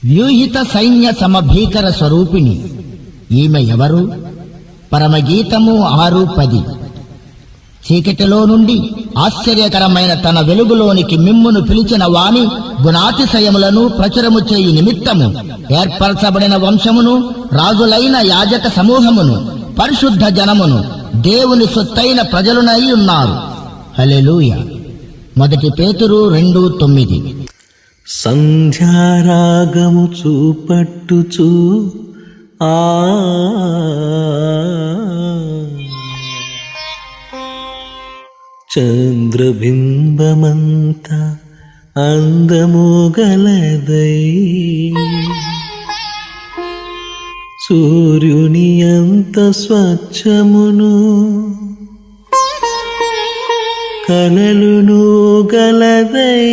వ్యూహిత సైన్య సమభీకర స్వరూపిణి. ఈమె ఎవరు? పరమగీతము 6:10. చీకటిలో నుండి ఆశ్చర్యకరమైన తన వెలుగులోనికి మిమ్మును పిలిచిన వాణి గుణాతిశయములను ప్రచురము చేయు నిమిత్తము ఏర్పరచబడిన వంశమును, రాజులైన యాజక సమూహమును, పరిశుద్ధ జనమును, దేవుని సొత్తైన ప్రజలునై ఉన్నారు. హల్లెలూయా. 1 పేతురు 2:9. సంధ్యారాగము చూపట్టుచు చంద్రబింబమంత అందము గలదై సూర్యుని అంత స్వచ్ఛమును కలలును గలదై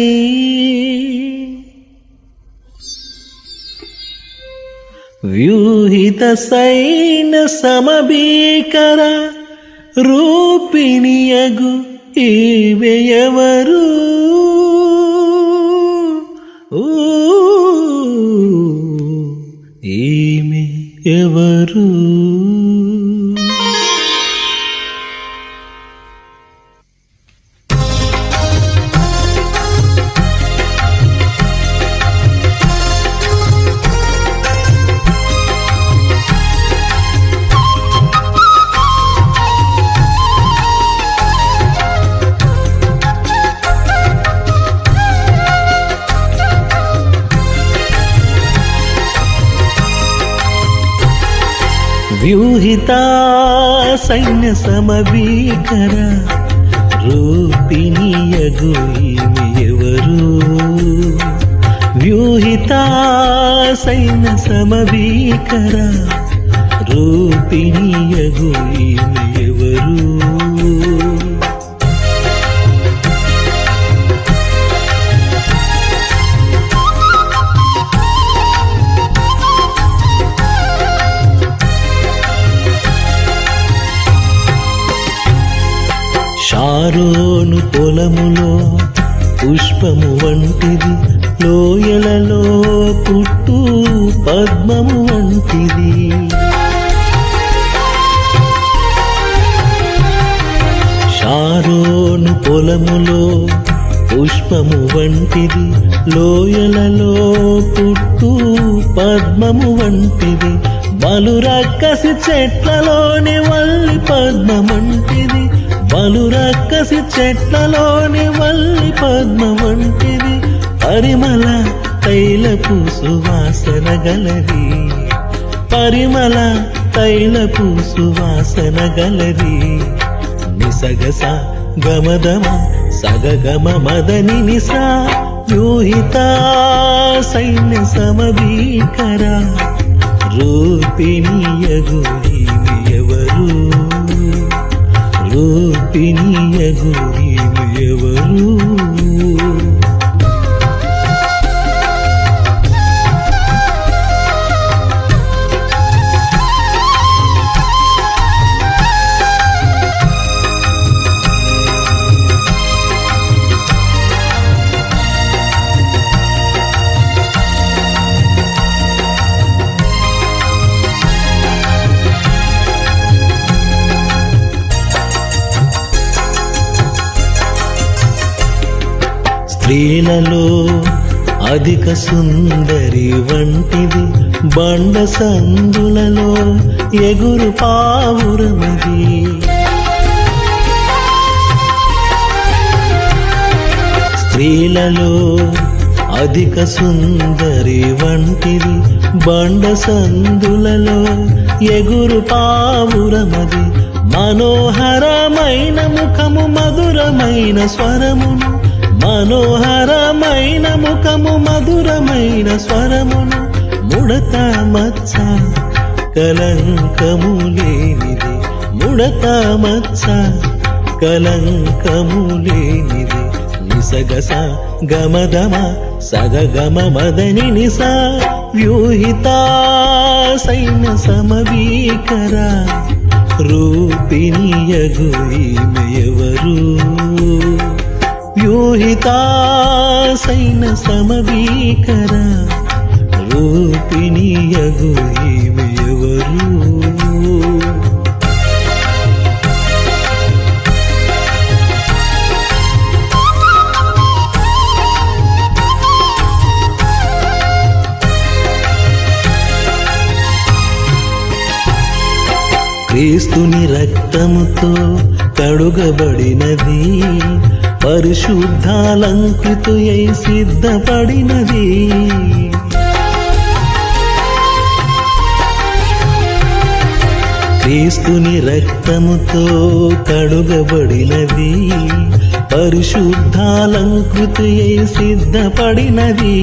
వ్యూహిత సైన సమభీకర రూపిణియగు ఈమె ఎవరు? ఈమె ఎవరు? వ్యూహిత సైన్య సమభీకర రూపిణియగు ఈమె ఎవరు? వ్యూహిత సైన్య సమభీకర రూపిణియగు ఈమె ఎవరు? షారోను పొలములో పుష్పము వంటిది, లోయలలో పుట్టు పద్మము వంటిది. షారోను పొలములో పుష్పము వంటిది, లోయలలో పుట్టు పద్మము వంటిది. బలురక్కసి చెట్లలోని వల్లి పద్మమంటిది, బలురక్కసి చెట్లలోని వల్లి పద్మ వంటిది. పరిమళ తైలపు సువాసన గలది, పరిమళ తైలపు సువాసన గలది. నిసగస గమదమ సగగమ మదని నిసా వ్యూహిత సైన్య సమభీకర రూపిణియగు ఈమె ఎవరు? రూపిణియగు ఈమె ఎవరు? స్త్రీలలో అధిక సుందరి వంటిది, బండ సందులలో ఎగురు పావురమది. స్త్రీలలో అధిక సుందరి వంటిది, బండ సందులలో ఎగురు పావురమది. మనోహరమైన ముఖము మధురమైన స్వరమును, మనోహరమైన ముఖము మధురమైన స్వరమును. ముడత మచ్చ కలంకము లేనిది, ముడత మచ్చ కలంకము లేనిది. నిసగస గమదమ సగగమ మదని నిసా వ్యూహిత సైన్య సమభీకర రూపిణియగు ఈమె ఎవరు? వ్యూహిత సైన్య సమభీకర రూపిణియగు ఈమె ఎవరు? క్రీస్తుని రక్తముతో కడుగబడినది, పరిశుద్ధాలంకృతుయై సిద్ధపడినది. క్రీస్తుని రక్తముతో కడుగబడినది, పరిశుద్ధాలంకృతుయై సిద్ధపడినది.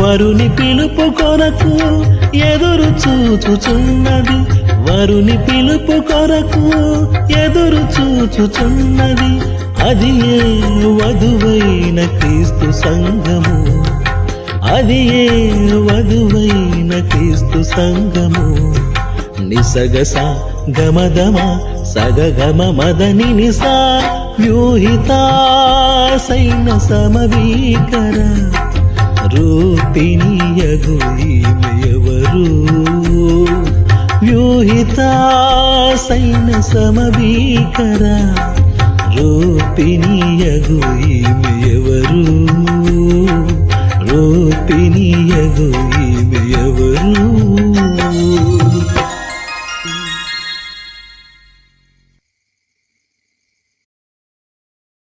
వరుని పిలుపు కొరకు ఎదురు చూచుచున్నది, వరుని పిలుపు కొరకు ఎదురు చూచుచున్నది. అది ఏ వధువైన క్రీస్తు సంఘము, అది ఏ వధువైన క్రీస్తు సంఘము. నిసగస గమదమ సగగమ మదని నిసా వ్యూహితా సైన సమవీకర రూపిణియగు ఈమె ఎవరు? వ్యూహితా సైన సమవీకర రూపిణియగు ఈమె ఎవరు? రూపిణియగు ఈమె ఎవరు?